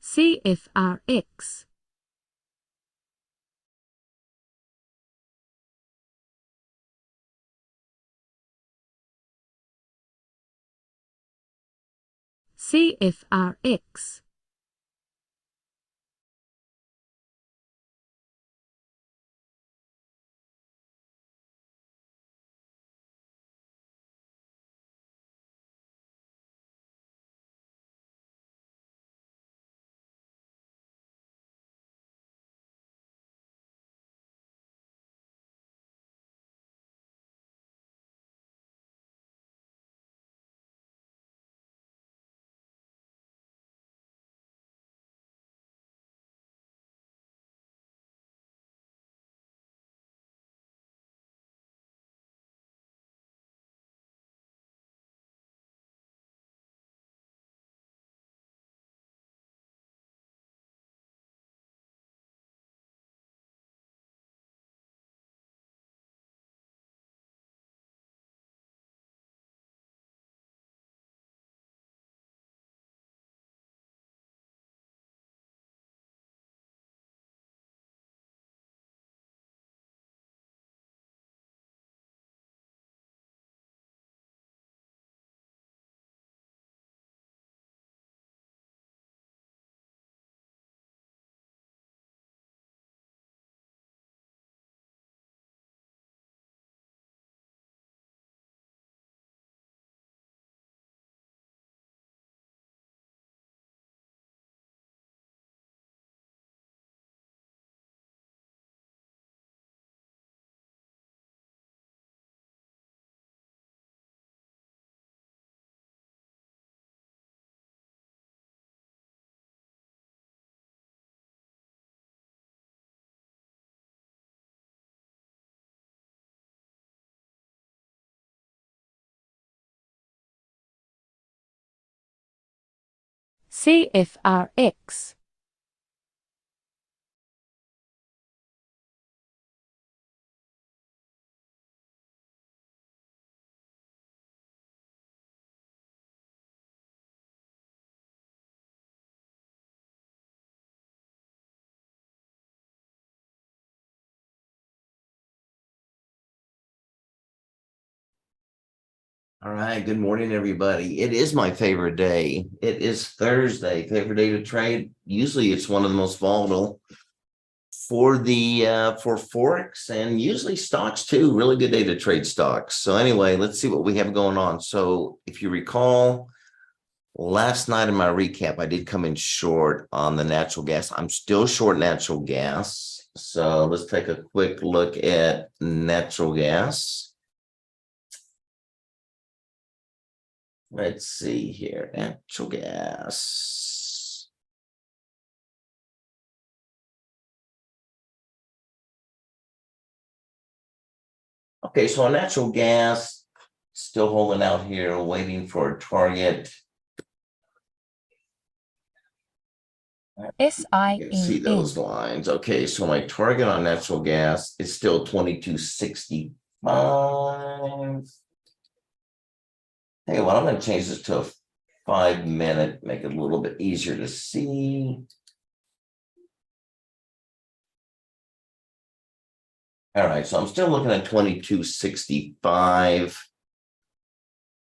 CFRX. CFRX. CFRX. All right, good morning, everybody. It is my favorite day. It is Thursday, favorite day to trade. Usually it's one of the most volatile for Forex and usually stocks too. Really good day to trade stocks. So anyway, let's see what we have going on. So if you recall, last night in my recap, I did come in short on the natural gas. I'm still short natural gas. So let's take a quick look at natural gas. Let's see here, natural gas. Okay, so on natural gas, still holding out here, waiting for a target. You can see those SIEN. lines. Okay, so my target on natural gas is still 22.65. Hey, well, I'm going to change this to a 5-minute, make it a little bit easier to see. All right, so I'm still looking at 22.65.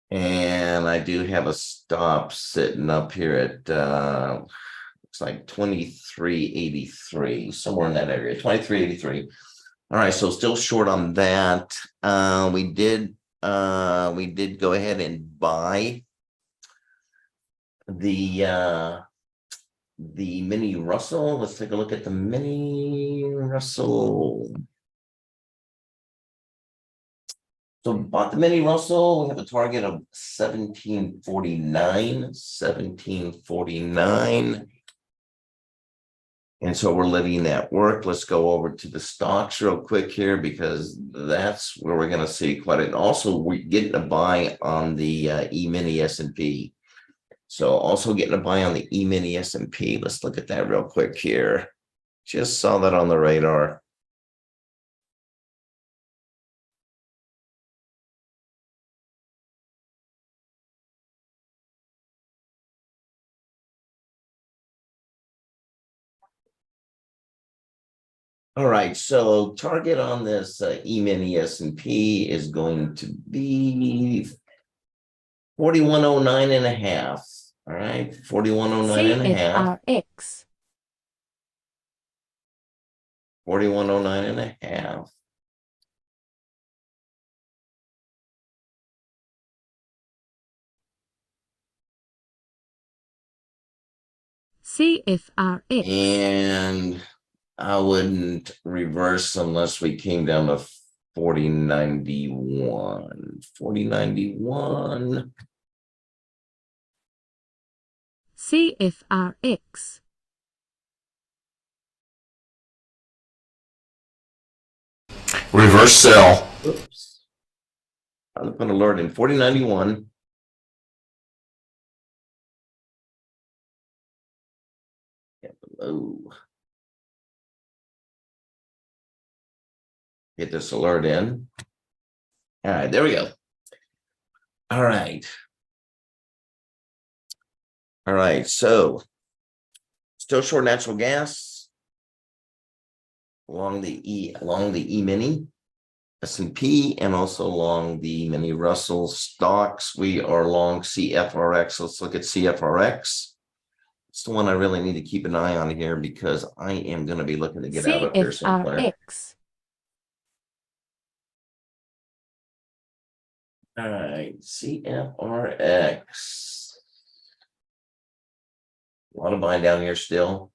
And I do have a stop sitting up here at looks like 23.83, somewhere in that area, 23.83. All right, so still short on that. We did go ahead and buy the mini Russell. Let's take a look at the mini Russell. So bought the mini Russell. We have a target of 1749. And so we're letting that work. Let's go over to the stocks real quick here, because that's where we're going to see quite it. Also, we're getting a buy on the E-mini S&P. So also getting a buy on the E-mini S&P. Let's look at that real quick here. Just saw that on the radar. All right, so target on this E-mini S&P is going to be 4109.5. All right, 4109.5. CFRX. 4109.5. CFRX. And I wouldn't reverse unless we came down to 4091. 4091. CFRX. Reverse sell. Oops. I'm going to alert in 4091. Below. Get this alert in. All right, there we go. All right. All right, so still short natural gas along the E-mini S&P, and also along the mini Russell stocks. We are long CFRX. Let's look at CFRX. It's the one I really need to keep an eye on here, because I am going to be looking to get out of here somewhere. CFRX. All right, CFRX. A lot of buying down here still.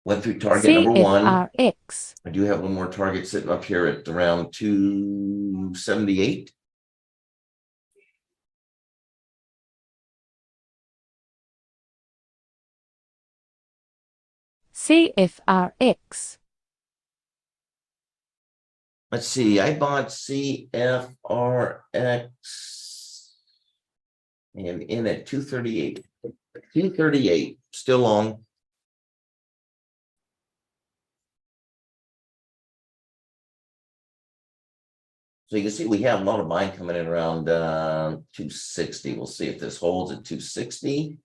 Went through target number one. CFRX. I do have one more target sitting up here at around 278. CFRX. Let's see, I bought CFRX and in at 238. 238, still long. So you can see we have a lot of buying coming in around 260. We'll see if this holds at 260.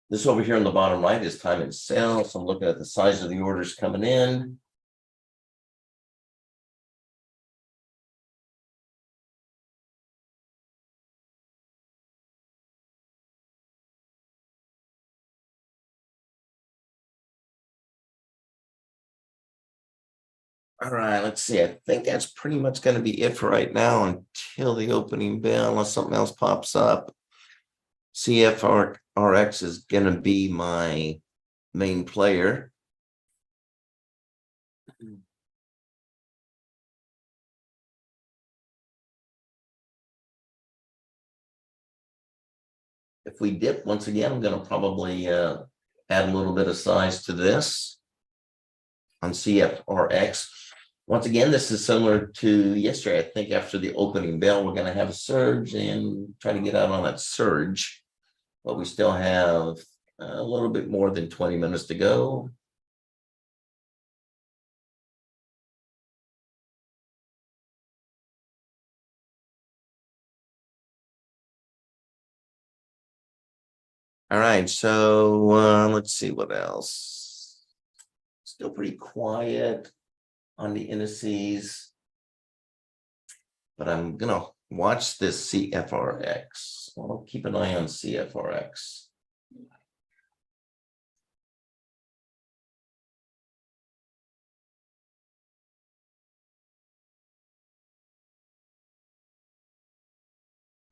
This over here on the bottom right is time and sell. So I'm looking at the size of the orders coming in. All right, let's see. I think that's pretty much going to be it for right now until the opening bell, unless something else pops up. CFRX is going to be my main player. if we dip once again, I'm going to probably add a little bit of size to this on CFRX. Once again, this is similar to yesterday. I think after the opening bell, we're going to have a surge and try to get out on that surge. But we still have a little bit more than 20 minutes to go. All right, so let's see what else. Still pretty quiet on the indices, but I'm gonna watch this CFRX. I'll keep an eye on CFRX.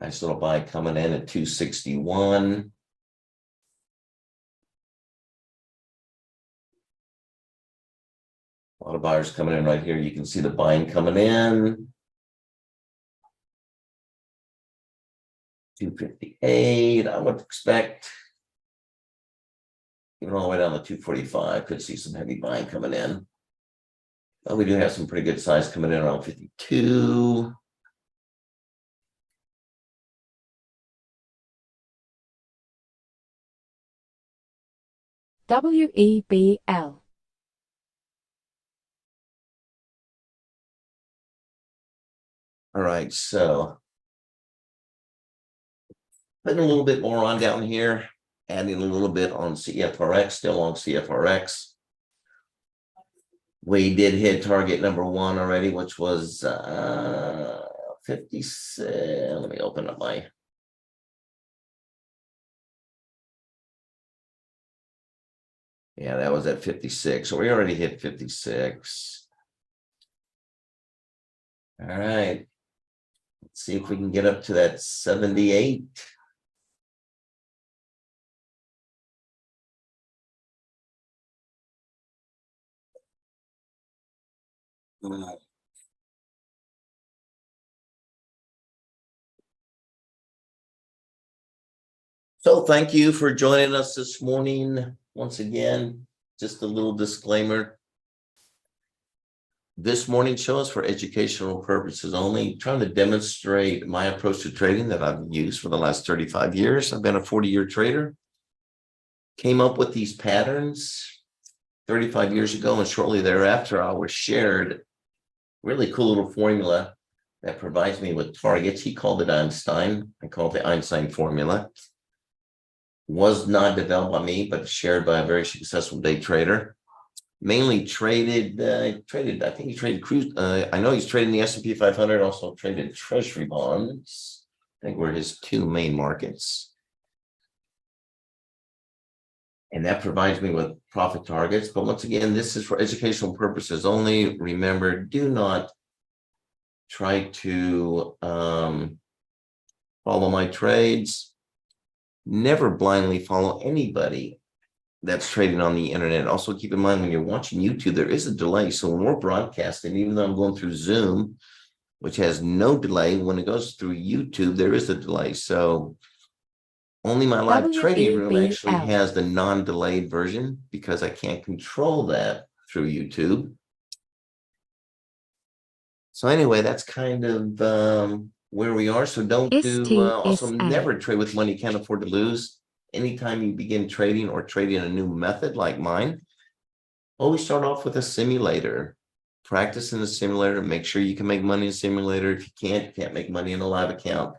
Nice little buy coming in at 261. A lot of buyers coming in right here. You can see the buying coming in. 258, I would expect. Even all the way down to 245, could see some heavy buying coming in. But we do have some pretty good size coming in around 52. WEBL. All right, so putting a little bit more on down here, adding a little bit on CFRX, still on CFRX. We did hit target number one already, which was 56. Let me open up my. Yeah, that was at 56. So we already hit 56. All right. Let's see if we can get up to that 78. So thank you for joining us this morning. Once again, just a little disclaimer. This morning's show is for educational purposes only, trying to demonstrate my approach to trading that I've used for the last 35 years. I've been a 40-year trader. Came up with these patterns 35 years ago, and shortly thereafter, I was shared really cool little formula that provides me with targets. He called it Einstein. I call it the Einstein formula. Was not developed by me, but shared by a very successful day trader. Mainly traded, I think he traded cruise. I know he's trading the S&P 500, also traded treasury bonds. I think were his two main markets. And that provides me with profit targets. But once again, this is for educational purposes only. Remember, do not try to follow my trades. Never blindly follow anybody that's trading on the internet. Also, keep in mind when you're watching YouTube, there is a delay. So when we're broadcasting, even though I'm going through Zoom, which has no delay, when it goes through YouTube, there is a delay. So only my live trading room actually has the non-delayed version because I can't control that through YouTube. So anyway, that's kind of where we are. So don't do also never trade with money you can't afford to lose. Anytime you begin trading or trading a new method like mine, always start off with a simulator. Practice in the simulator. Make sure you can make money in a simulator. If you can't make money in a live account.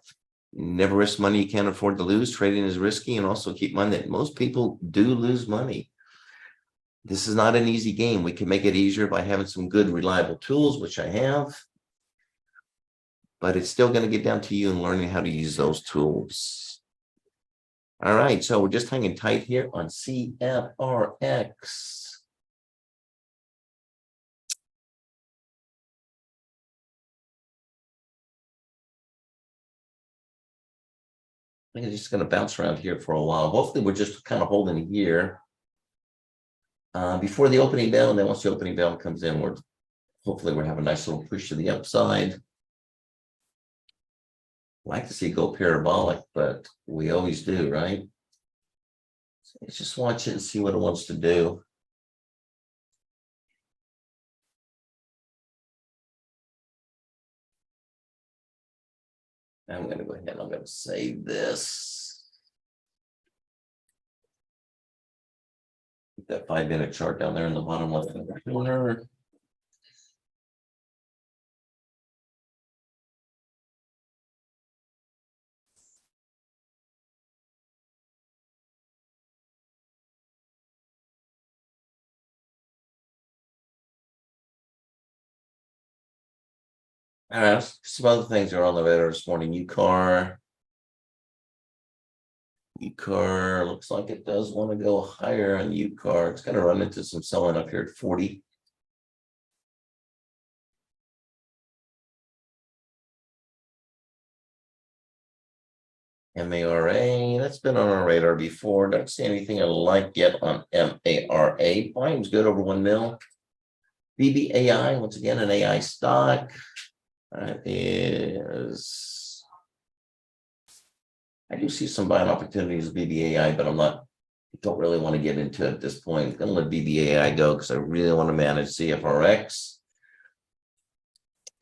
Never risk money you can't afford to lose. Trading is risky, and also keep in mind that most people do lose money. This is not an easy game. We can make it easier by having some good, reliable tools, which I have. But it's still going to get down to you and learning how to use those tools. All right, so we're just hanging tight here on CFRX. I'm just going to bounce around here for a while. Hopefully, we're just kind of holding here before the opening bell, and then once the opening bell comes in, hopefully we're having a nice little push to the upside. like to see it go parabolic, but we always do, right? So let's just watch it and see what it wants to do. I'm going to go ahead and I'm going to save this. Put that 5-minute chart down there in the bottom left corner. All right, some other things are on the radar this morning. UCAR looks like it does want to go higher on UCAR. It's going to run into some selling up here at 40. MARA, that's been on our radar before. Don't see anything I like yet on MARA. Volume's good over 1 mil. BBAI, once again, an AI stock. That is, I do see some buying opportunities with BBAI, but don't really want to get into it at this point. I'm going to let BBAI go because I really want to manage CFRX.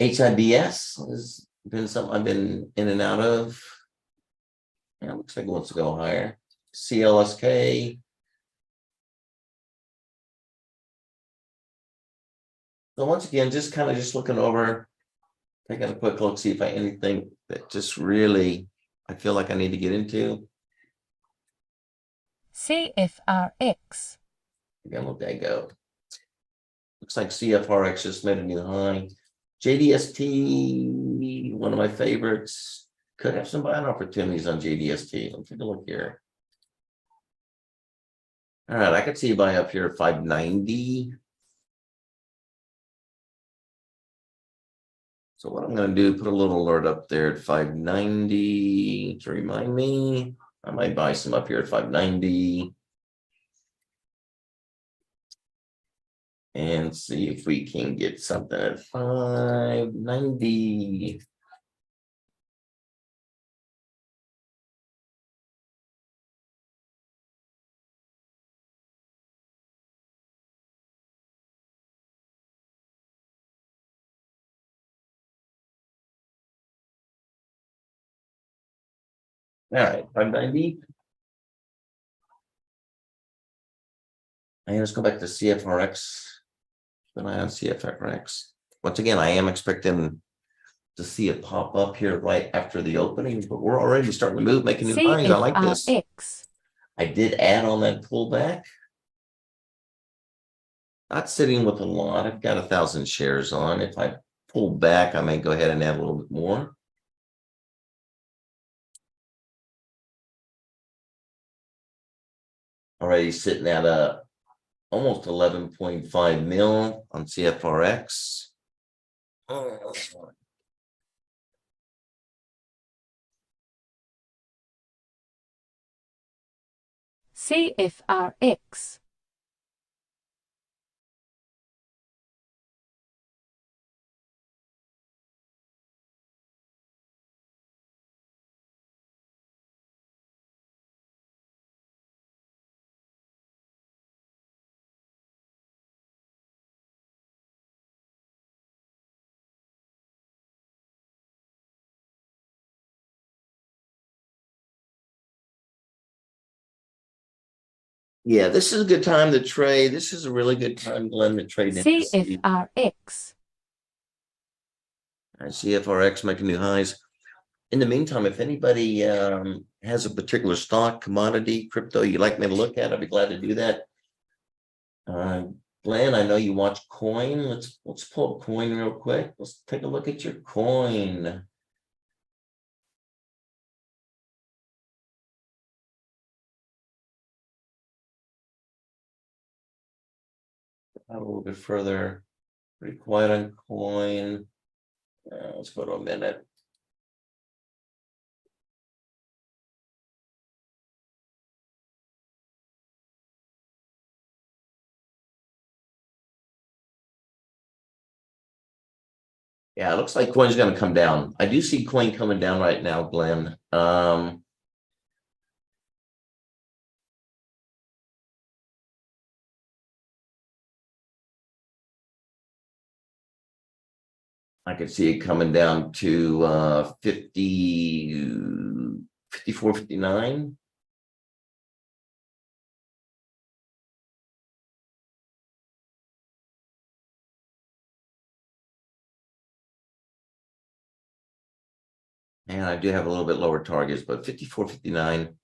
HIBS has been something I've been in and out of. Yeah, looks like it wants to go higher. CLSK. So once again, just kind of just looking over, taking a quick look, see if I anything that just really I feel like I need to get into. CFRX. Again, look, there you go. Looks like CFRX just made a new high. JDST, one of my favorites. Could have some buying opportunities on JDST. Let's take a look here. All right, I could see you buy up here at 590. So what I'm going to do, put a little alert up there at 590 to remind me. I might buy some up here at 590. And see if we can get something at 590. All right, 590. And let's go back to CFRX. Keep an eye on CFRX. Once again, I am expecting to see it pop up here right after the opening, but we're already starting to move, making new highs. I like this. CFRX. I did add on that pullback. Not sitting with a lot. I've got 1,000 shares on. If I pull back, I may go ahead and add a little bit more. Already sitting at almost 11.5 mil on CFRX. CFRX. Yeah, this is a good time to trade. This is a really good time, Glenn, to trade indices. CFRX. CFRX making new highs. In the meantime, if anybody has a particular stock, commodity, crypto you'd like me to look at, I'd be glad to do that. Glenn, I know you watch coin. Let's pull up coin real quick. Let's take a look at your coin. A little bit further. Pretty quiet on coin. Let's go to a minute. Yeah, it looks like coin's gonna come down. I do see coin coming down right now, Glenn. I could see it coming down to 50, 54, 59. And I do have a little bit lower targets, but 54, 59.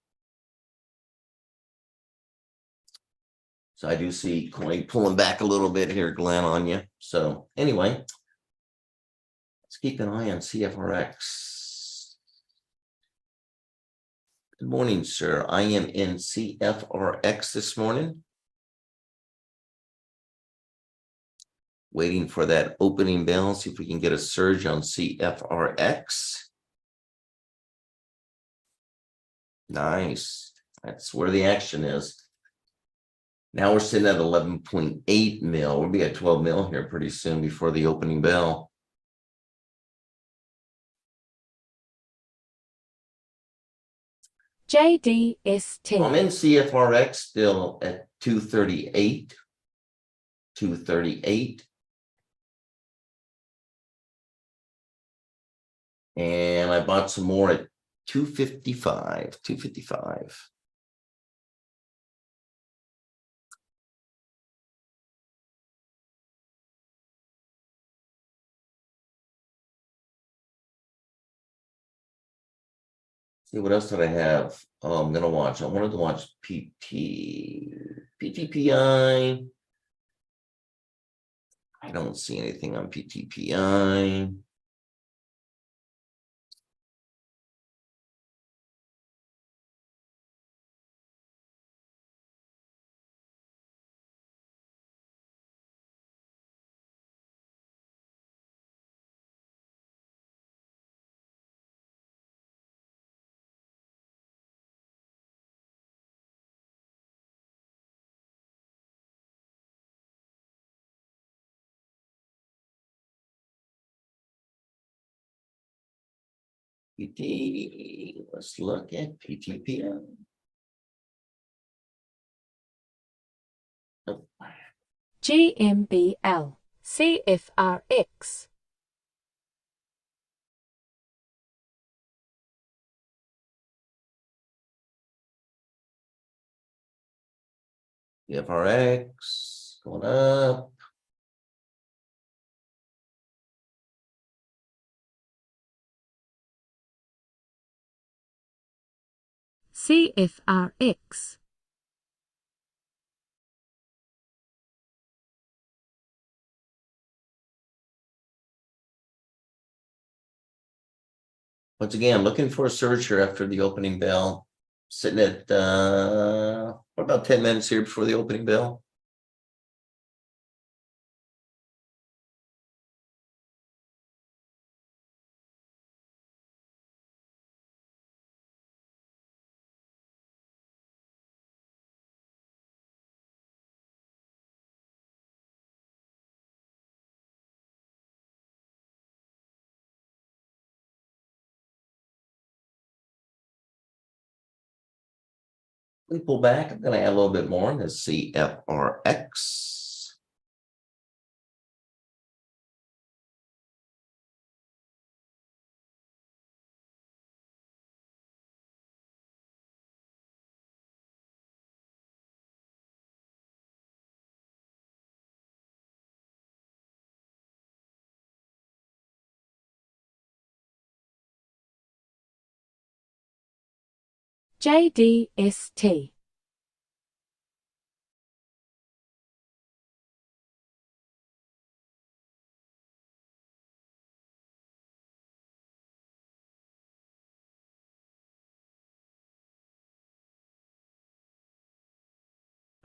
So I do see coin pulling back a little bit here, Glenn, on you. So anyway, let's keep an eye on CFRX. Good morning, sir. I am in CFRX this morning. Waiting for that opening bell, see if we can get a surge on CFRX. Nice. That's where the action is. Now we're sitting at 11.8 mil. We'll be at 12 mil here pretty soon before the opening bell. JDST. I'm in CFRX still at 238. 238. And I bought some more at 255. 255. See, what else did I have? Oh, I'm gonna watch. I wanted to watch PTPI. I don't see anything on PTPI. PT, let's look at PTPI. Oh, GMBL. CFRX. FRX going up. CFRX. Once again, looking for a surge here after the opening bell. Sitting at what about 10 minutes here before the opening bell? We pull back. I'm going to add a little bit more in the CFRX. JDST.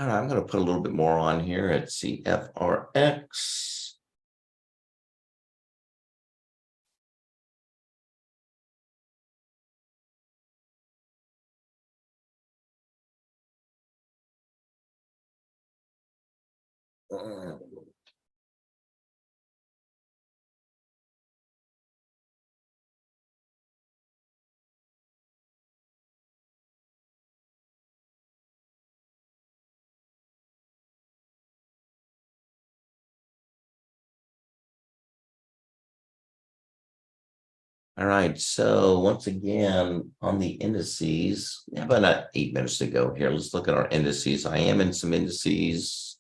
All right, I'm going to put a little bit more on here at CFRX. All right, so once again, on the indices, we have about 8 minutes to go here. Let's look at our indices. I am in some indices.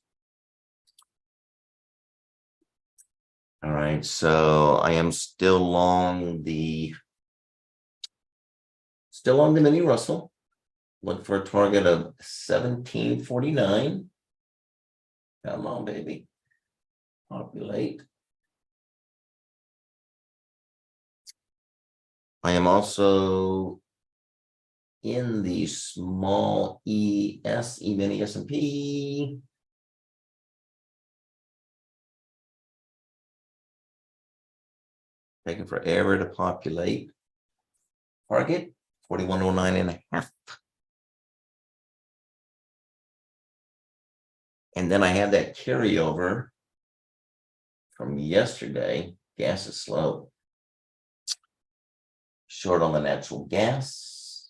All right, so I am still long the mini Russell. Look for a target of 1749. Come on, baby. Populate. I am also in the small E-mini S&P. Taking forever to populate. Target 4109.5. And then I have that carryover from yesterday. Gas is slow. Short on the natural gas.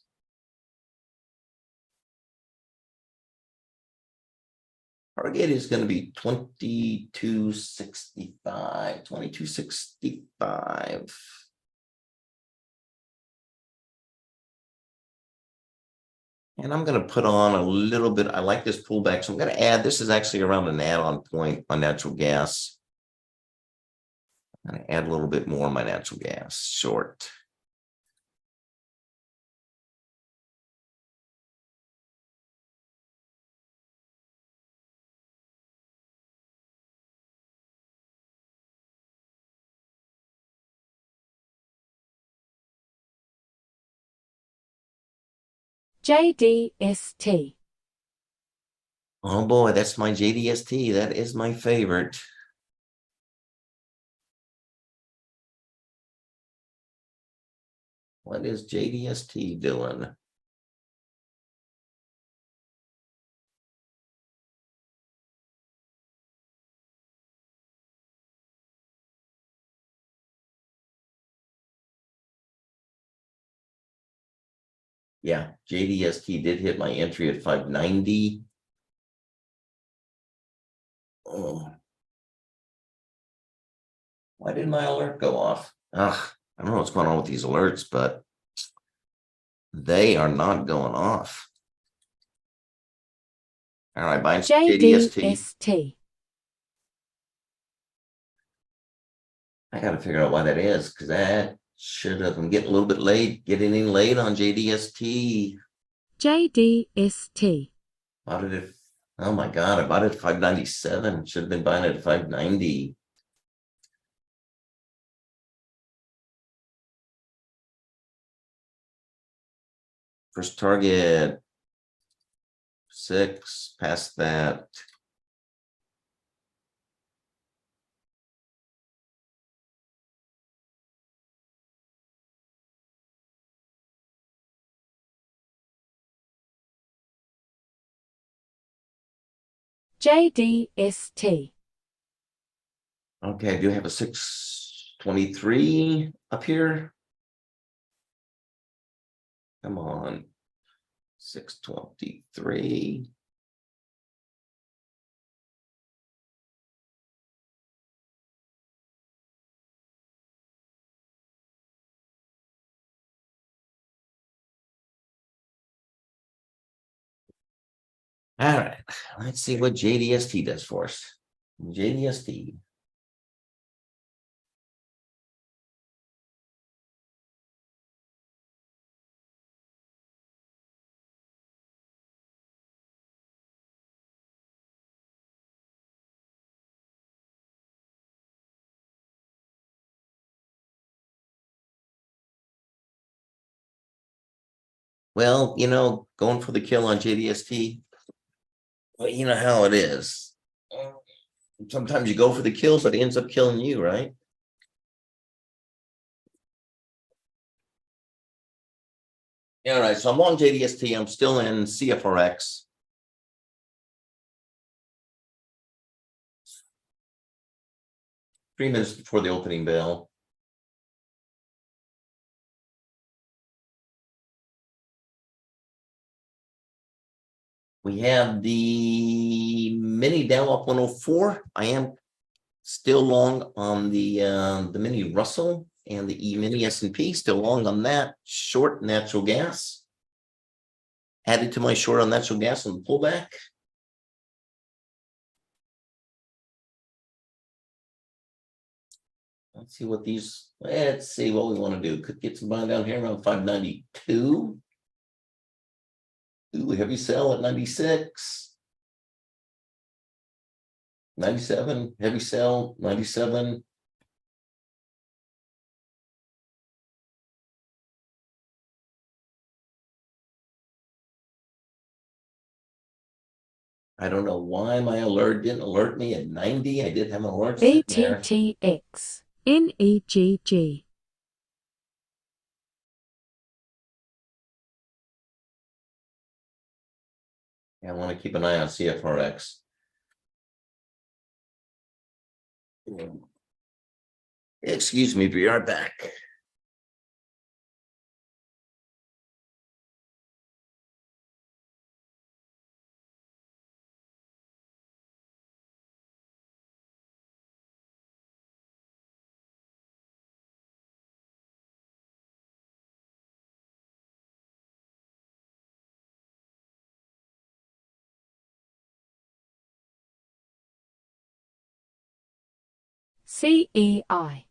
Target is going to be 2265. 2265. And I'm going to put on a little bit. I like this pullback, so I'm going to add. This is actually around an add-on point on natural gas. I'm going to add a little bit more on my natural gas short. JDST. Oh boy, that's my JDST. That is my favorite. What is JDST doing? Yeah, JDST did hit my entry at 590. Oh. Why did my alert go off? Ugh, I don't know what's going on with these alerts, but they are not going off. All right, buying JDST. JDST. I got to figure out why that is, because that should have. I'm getting a little bit late, getting in late on JDST. JDST. Bought it at, oh my God, I bought it at 597. Should have been buying it at 590. First target, 6, past that. JDST. Okay, I do have a 623 up here. Come on. 623. All right, let's see what JDST does for us. JDST. Well, going for the kill on JDST, well, you know how it is. Sometimes you go for the kill, but it ends up killing you, right? Yeah, all right, so I'm on JDST. I'm still in CFRX. Three minutes before the opening bell. We have the mini Dow up 104. I am still long on the mini Russell and the E-mini S&P still long on that. Short natural gas. Added to my short on natural gas on the pullback. Let's see what we want to do. Could get some buying down here around 592. Ooh, heavy sell at 96. 97, heavy sell, 97. I don't know why my alert didn't alert me at 90. I did have an alert sitting there. BTTX. NEGG. I want to keep an eye on CFRX. Excuse me, we are back. CEI.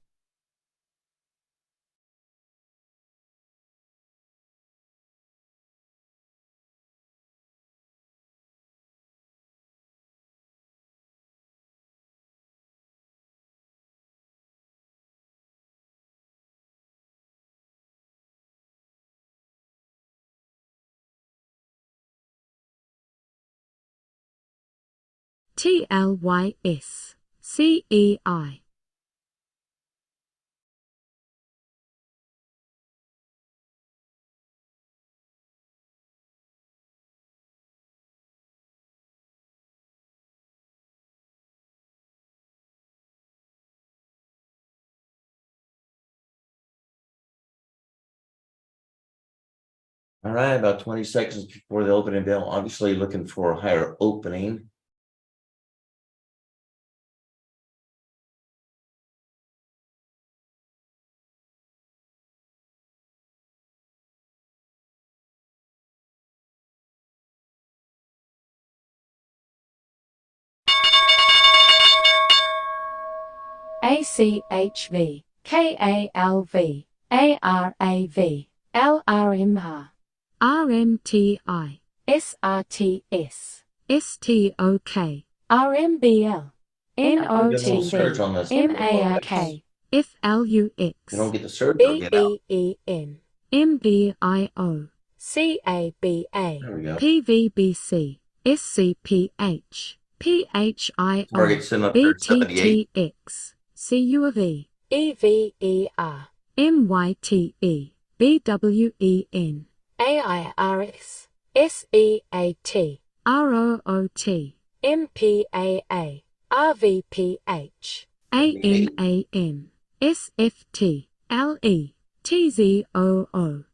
TLYS. CEI. All right, about 20 seconds before the opening bell. Obviously looking for a higher opening. ACHV. KALV. ARAV. LRMR. RMTI. SRTS. STOK. RMBL. Surge on this. NOTV. MARK. You don't FLUX. get the surge or get out. BEEN. MBIO. CABA. There we go. PVBC. SCPH. PHIO. Target sitting up there at 78. BTTX. CUV. EVER. MYTE. BWEN. AIRS. SEAT. ROOT. MPAA. RVPH. ANAN. SFT. LE. TZOO.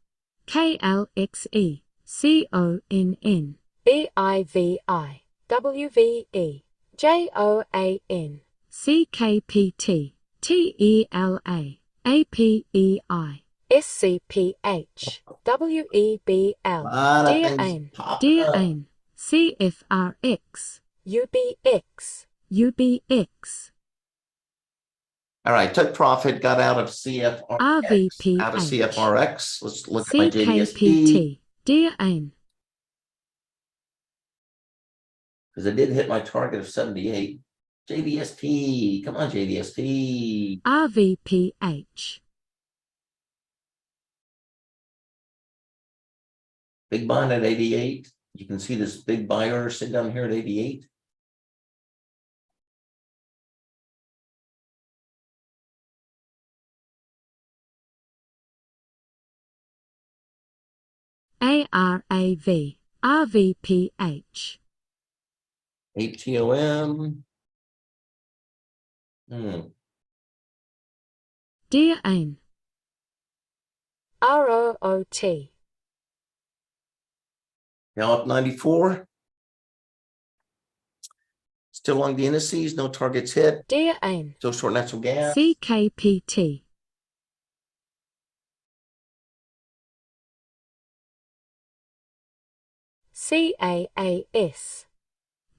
KLXE. CONN. BIVI. WVE. JOAN. CKPT. TELA. APEI. SCPH. WEBL. Lot of things DAN. popping up. DAN. CFRX. UBX. UBX. All right, took profit, got out of CFRX. RVPH. Out of CFRX. Let's look at my JDSP. CKPT. DAN. Because I did hit my target of 78. JDSP, come on, JDSP. RVPH. Big bond at 88. You can see this big buyer sitting down here at 88. ARAV. RVPH. ATOM. DAN. ROOT. Now up 94. Still along the indices, no targets hit. DAN. Still short natural gas. CKPT. CAAS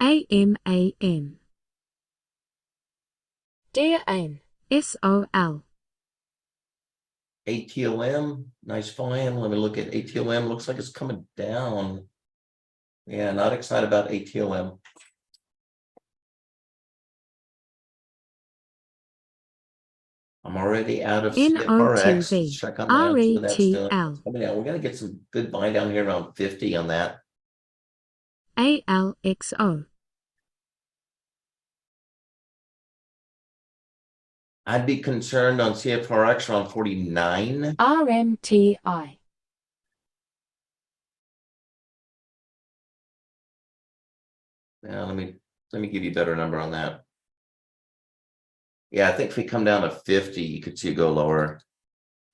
AMAN DA1 SOL ATOM, nice volume. Let me look at ATOM. Looks like it's coming down. Yeah, not excited about ATOM. I'm already out of CFRX. Let's NOTV check on that. See what that's doing. RETL Coming down. We're gonna get some good buy down here around 50 on that. ALXO I'd be concerned on CFRX around 49. RMTI Now let me give you a better number on that. Yeah, I think if we come down to 50, you could see it go lower.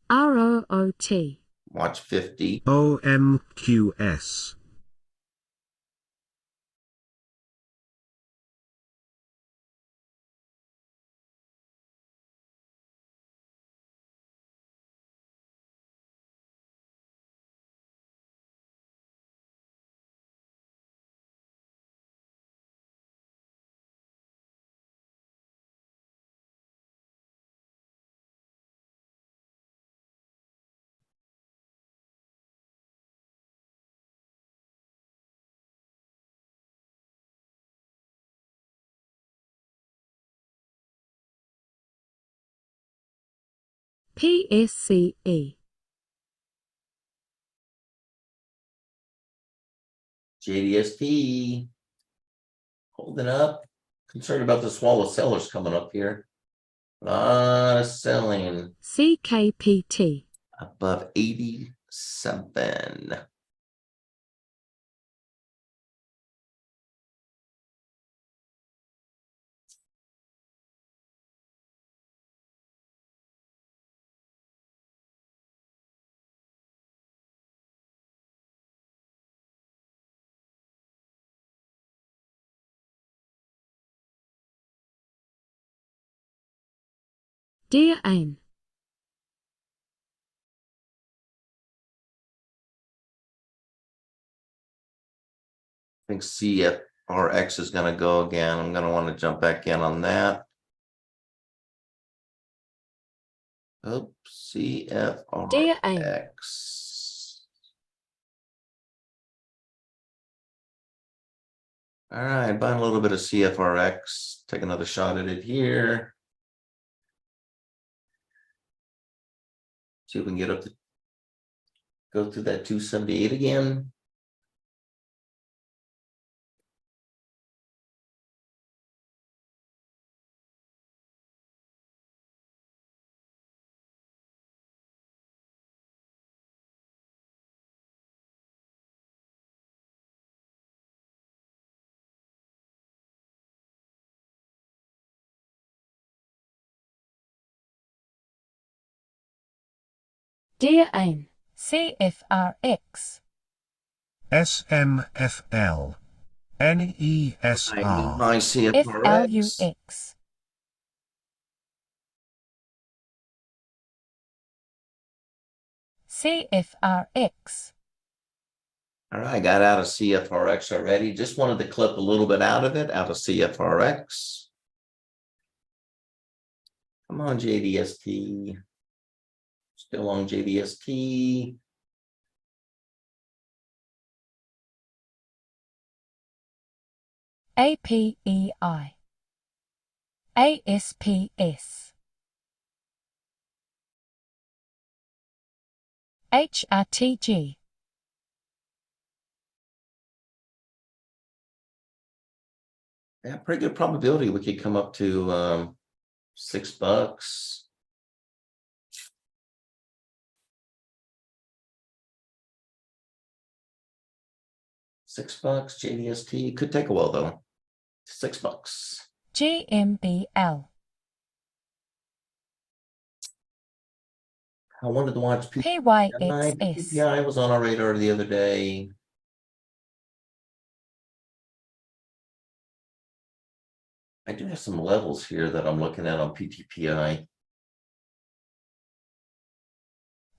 ROOT Watch 50. OMQS. PSCE JDST holding up. Concerned about the swallow sellers coming up here. A lot of selling CKPT above 87. DA1 I think CFRX is going to go again. I'm going to want to jump back in on that. Oops, CFRX. All right, buying a little bit of CFRX. Take another shot at it here. See if we can get up to go through that 278 again. DA1 CFRX SMFL. NESR. My CFRX. FLUX CFRX All right, got out of CFRX already. Just wanted to clip a little bit out of it, out of CFRX. Come on, JDST. Still on JDST. APEI ASPS HRTG Yeah, pretty good probability we could come up to $6. $6, JDST. Could take a while though. $6. GMBL I wanted to watch PPI. PYXS PPI was on our radar the other day. I do have some levels here that I'm looking at on PTPI.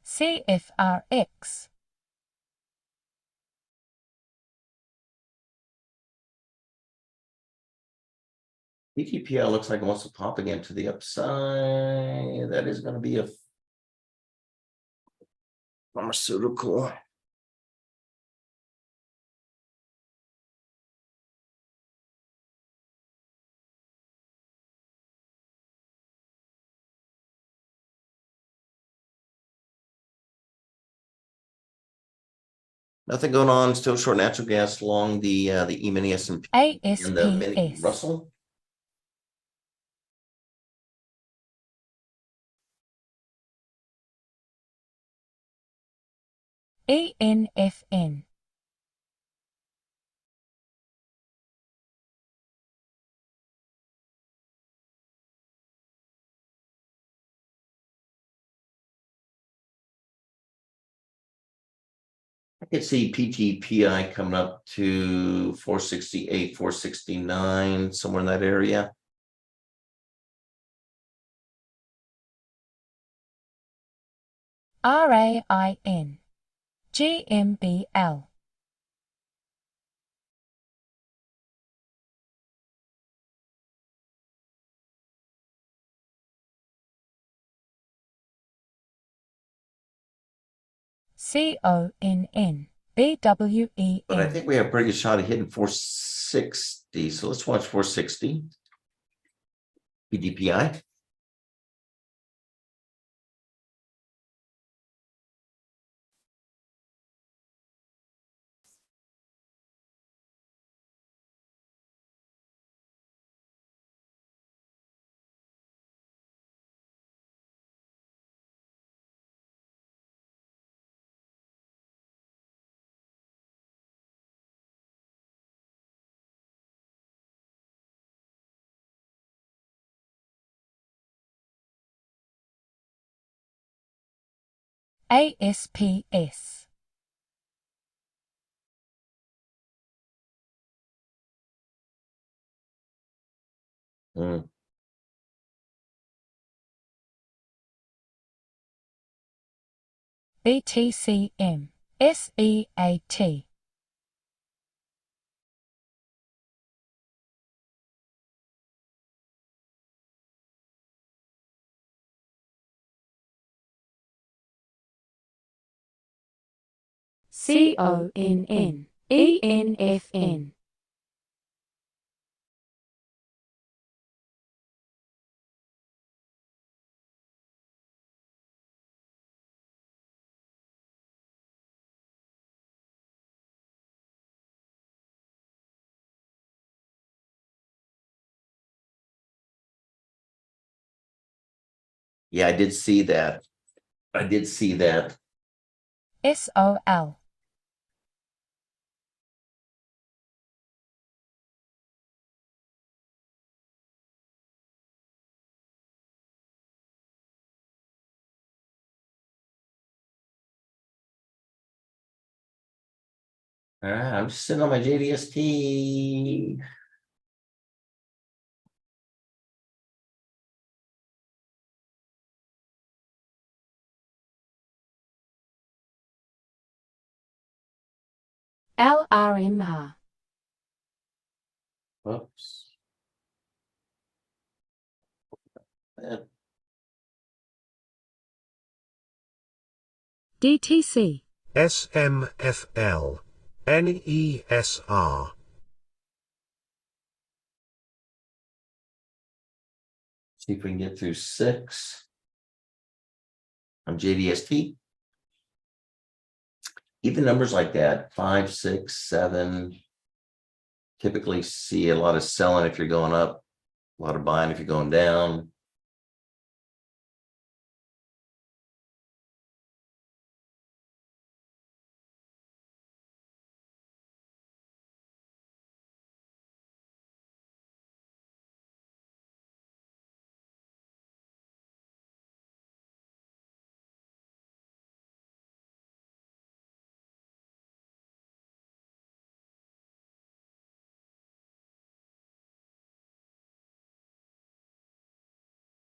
CFRX PTPL looks like it wants to pop again to the upside. That is going to be a pharmaceutical. Nothing going on. Still short natural gas along the E-mini S&P and the mini ASPS. Russell. ENFN. I could see PTPI coming up to 468, 469, somewhere in that area. RAIN. GMBL. CONN. BWEN. But I think we have a pretty good shot of hitting 460. So let's watch 460. PDPI. ASPS. Mm. BTCM. SEAT. CONN. ENFN. Yeah, I did see that. I did see that. SOL. All right, I'm just sitting on my JDST. LRMR. Oops. DTC. SMFL. NESR. See if we can get through 6 on JDST. Even numbers like that, 5, 6, 7, typically see a lot of selling if you're going up, a lot of buying if you're going down.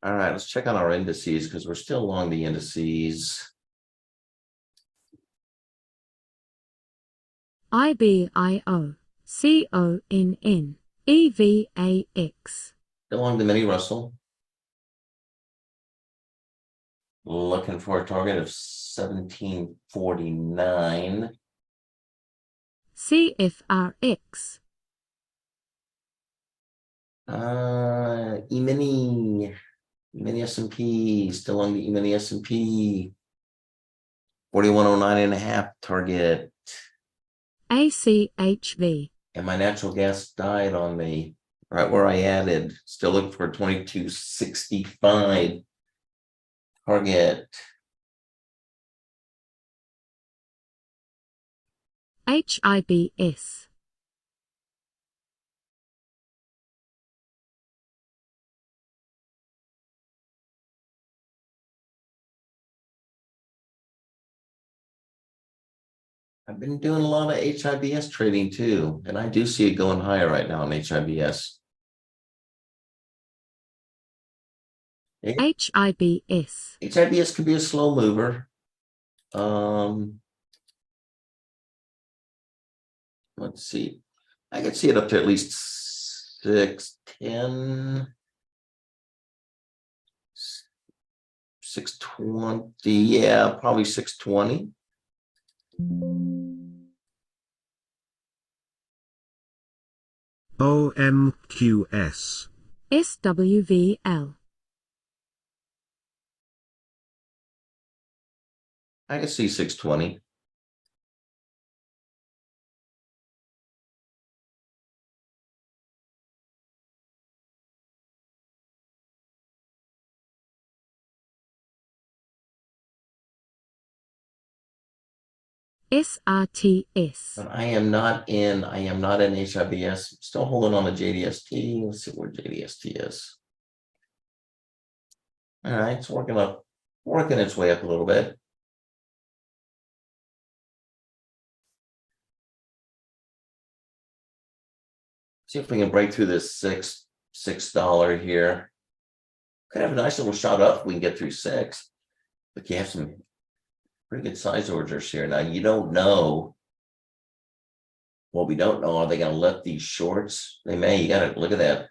All right, let's check on our indices because we're still along the indices. IBIO. CONN. EVAX. Still on the mini Russell. Looking for a target of 1749. CFRX. E-mini S&P, still on the E-mini S&P. 4109.5 target. ACHV. And my natural gas died on me right where I added. Still looking for 2265 target. HIBS. I've been doing a lot of HIBS trading too, and I do see it going higher right now in HIBS. HIBS. HIBS can be a slow mover. Let's see. I could see it up to at least 610, 620. Yeah, probably 620. OMQS. SWVL. I could see 620. SRTS. But I am not in HIBS. Still holding on to JDST. Let's see where JDST is. All right, it's working its way up a little bit. See if we can break through this $6 here. Could have a nice little shot up if we can get through 6. But you have some pretty good size orders here. Now you don't know. What we don't know, are they going to let these shorts? They may. You got to look at that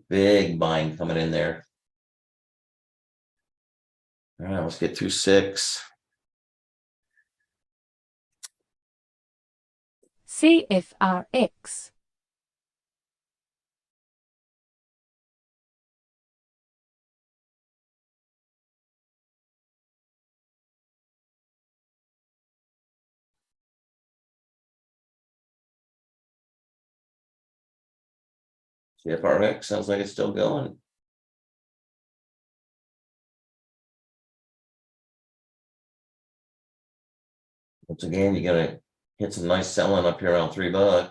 big buying coming in there. All right, let's get through 6. CFRX. CFRX sounds like it's still going. Once again, you got to hit some nice selling up here around $3.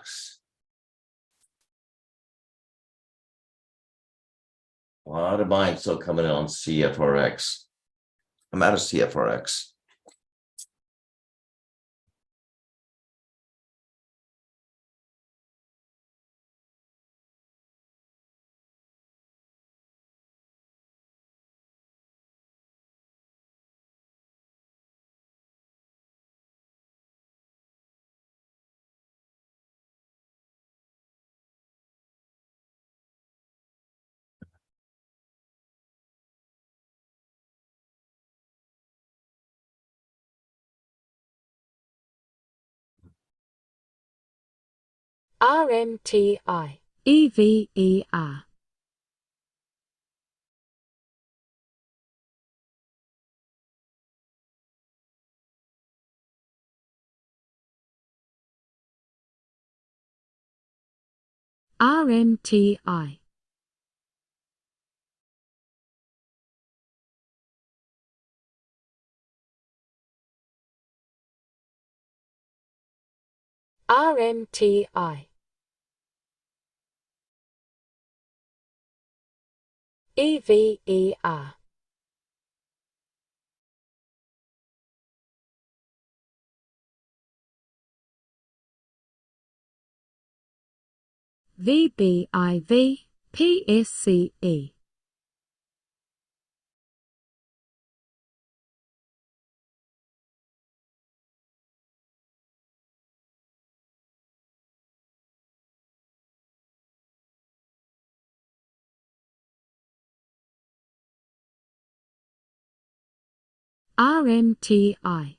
A lot of buying still coming in on CFRX. I'm out of CFRX. RMTI. EVER. RMTI. RMTI. EVER. VBIV. PSCE. RMTI.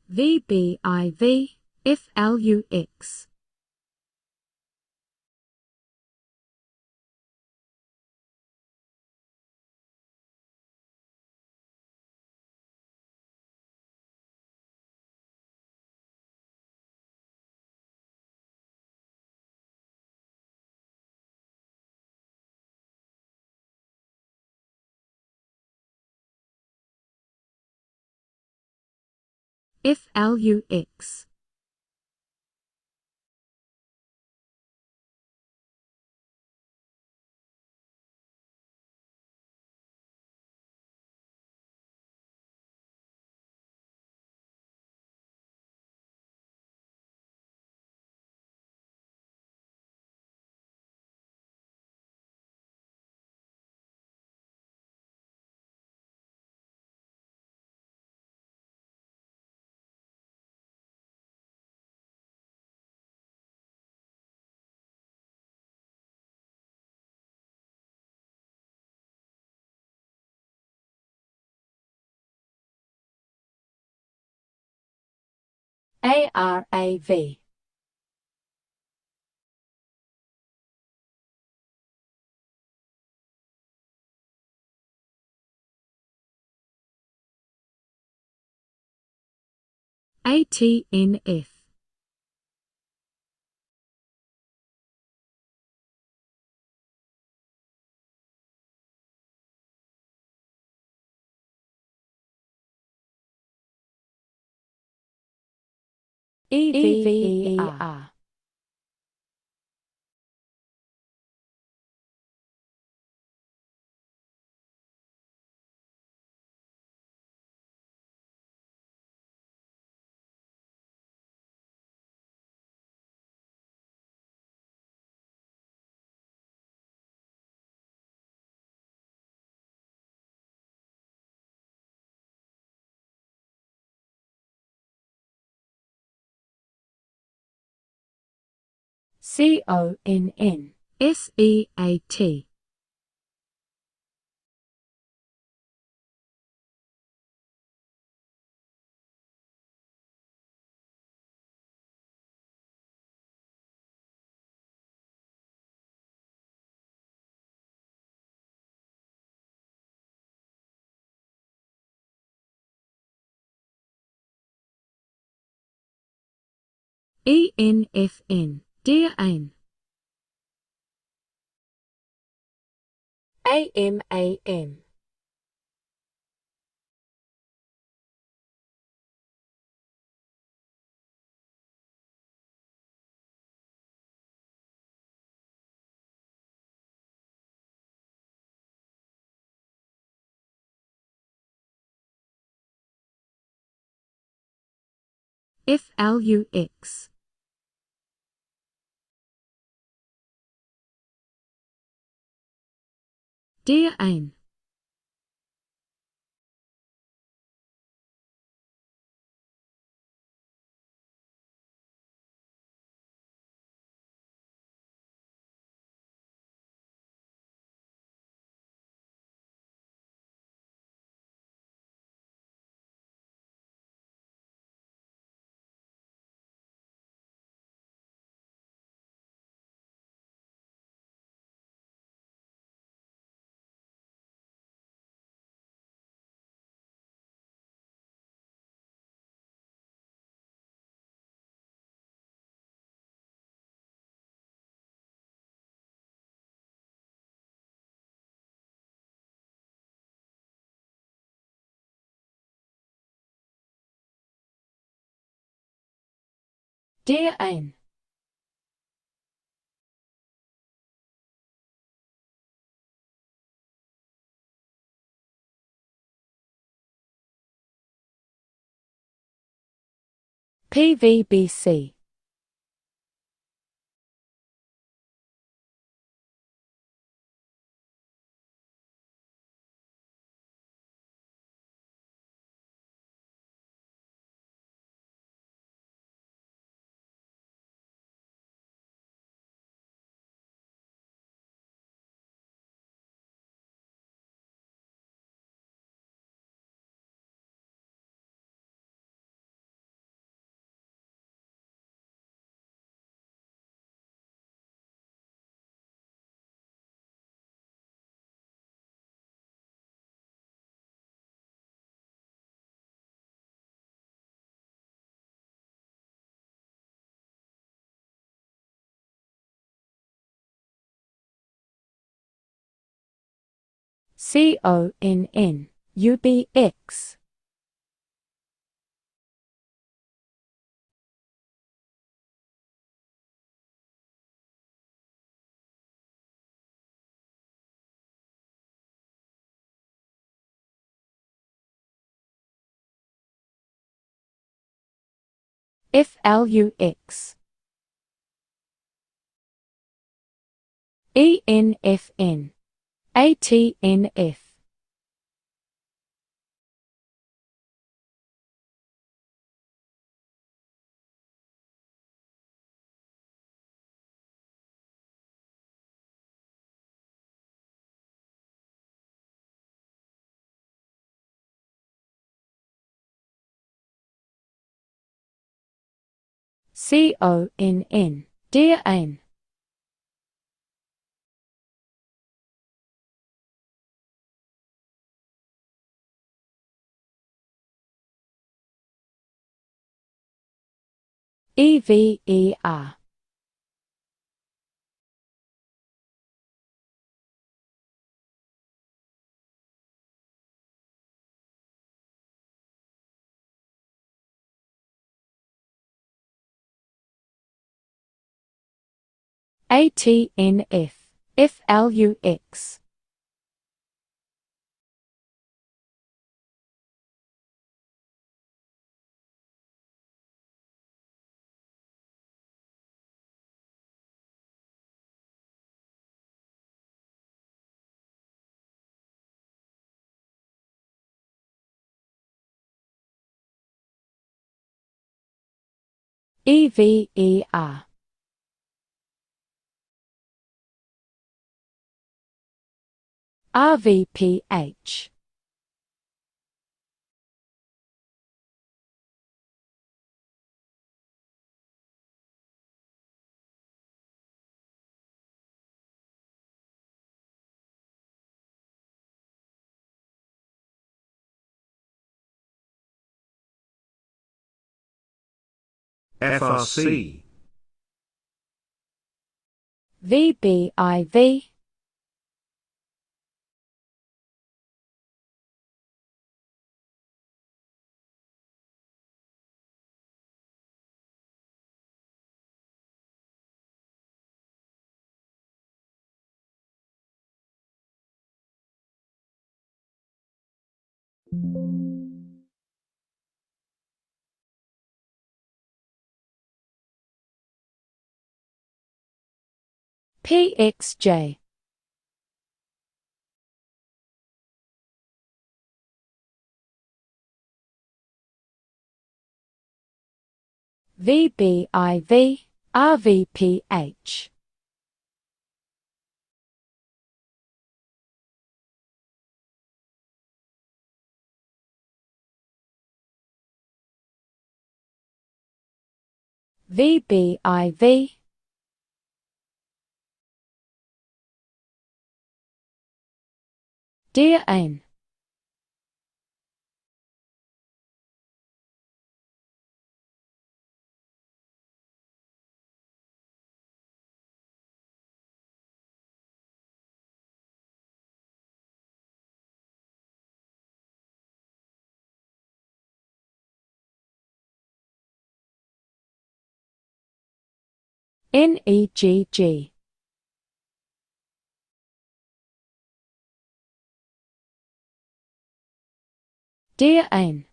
VBIV, FLUX. FLUX. ARAV. ATNF. EVER. CONNSEAT. ENFN. Dear Anne. AMAM. FLUX. Dear Anne. Dear Anne. PVBC. CONNUBX. FLUX. ENFN. ATNF. CONN. Dear Anne. EVER. ATNF. FLUX. EVER. RVPH. FRC. VBIV. PXJ. VBIV. RVPH. VBIV. Dear Anne. NEGG. Dear Anne.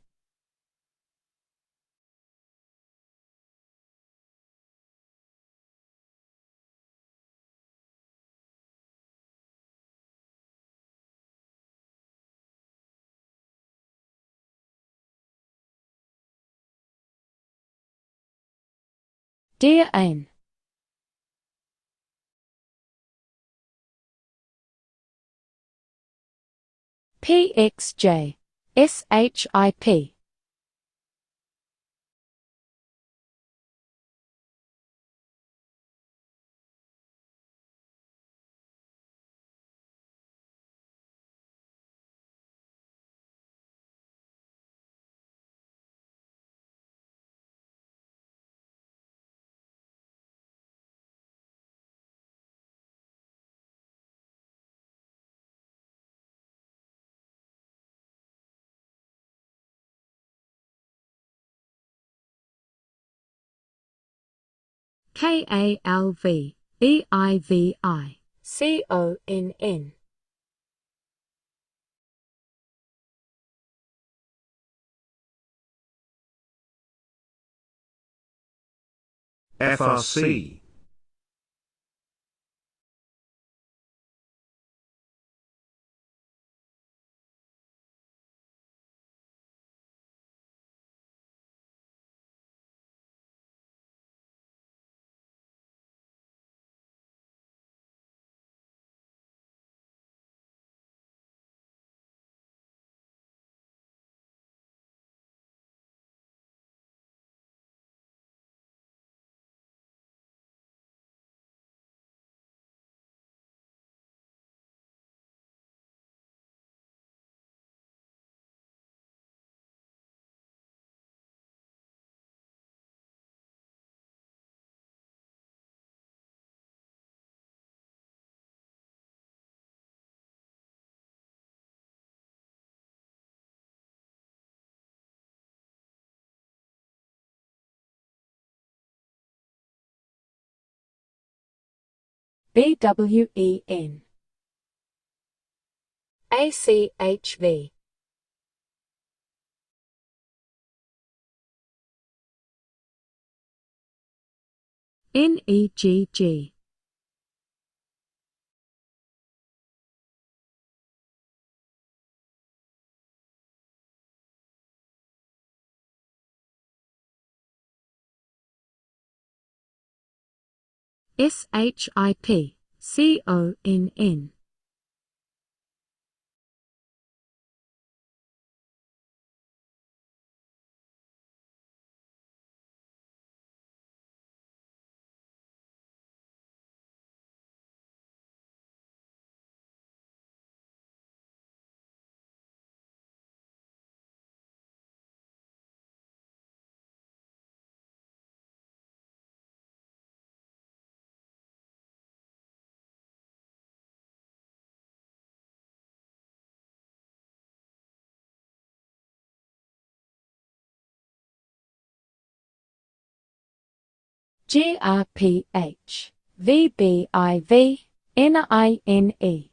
Dear Anne. PXJ. SHIP. KALVEIVICONN. FRC. BWEN. ACHV. NEGG. SHIPCONN. GRPH, VBIV, NINE.